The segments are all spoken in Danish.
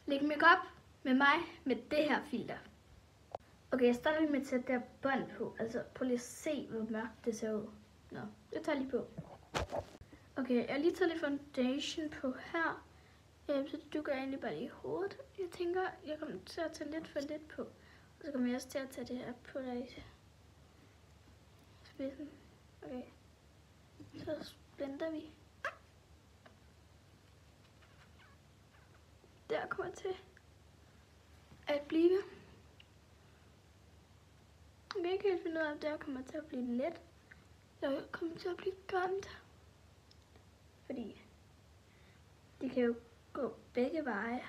Læg makeup med mig med det her filter. Okay, jeg starter lige med at sætte det her bånd på. Altså, prøv lige at se, hvor mørkt det ser ud. Nå, jeg tager lige på. Okay, jeg har lige taget lidt foundation på her. Så det dukker egentlig bare lige i hovedet. Jeg tænker, jeg kommer til at tage lidt for lidt på. Og så kommer jeg også til at tage det her på der i spidsen. Okay, så blender vi. Der kommer til at blive. Jeg kan ikke helt finde ud af, om der kommer til at blive let. Jeg kommer til at blive grimt. Fordi det kan jo gå begge veje.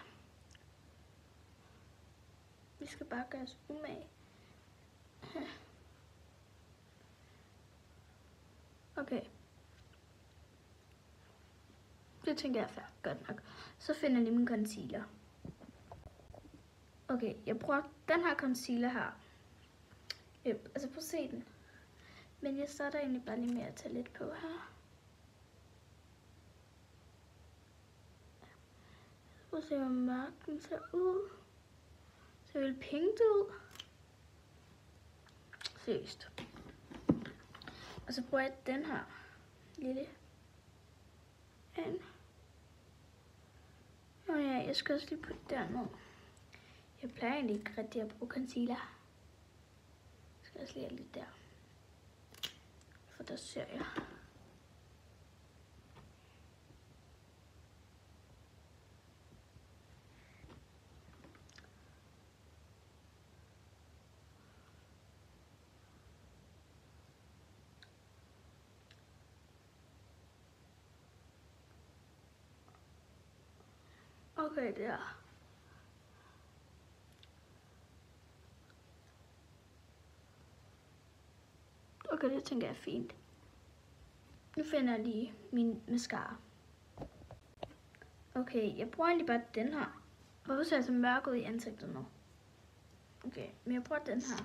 Vi skal bare gøre os umage. Okay. Det tænker jeg er fair. Godt nok. Så finder jeg lige min concealer. Okay, jeg bruger den her concealer her. Altså prøv at se den. Men jeg starter egentlig bare lige med at tage lidt på her. Prøv at se, hvor mørk den ser ud. Ser vel pink ud. Seriøst. Og så bruger jeg den her lille en. Og ja, jeg skal også lige putte dernede. Jeg plejer egentlig ikke rigtig at bruge concealer. Jeg skal også lige have lidt der. For der ser jeg. Okay, der. Okay, det tænker jeg er fint. Nu finder jeg lige min mascara. Okay, jeg bruger egentlig bare den her. Hvorfor ser jeg så mørk ud i ansigtet nu? Okay, men jeg bruger den her.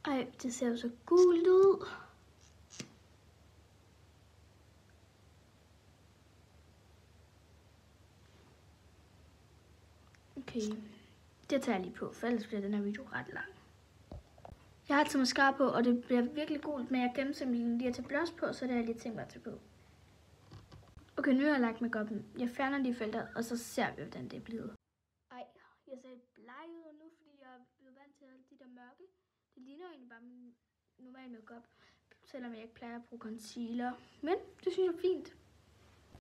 Ej, det ser jo så gult ud. Okay, det tager jeg lige på, for ellers bliver den her video ret lang. Jeg har taget mascara på, og det bliver virkelig gult, men jeg glemte simpelthen lige at tage blush på, så det har jeg lige tænkt mig at tage på. Okay, nu har jeg lagt makeup'en. Jeg fjerner lige filteret, og så ser vi, hvordan det er blevet. Ej, jeg ser bleg ud nu, fordi jeg er blevet vant til alle de der mørke. Det ligner egentlig bare min normale makeup, selvom jeg ikke plejer at bruge concealer. Men det synes jeg er fint.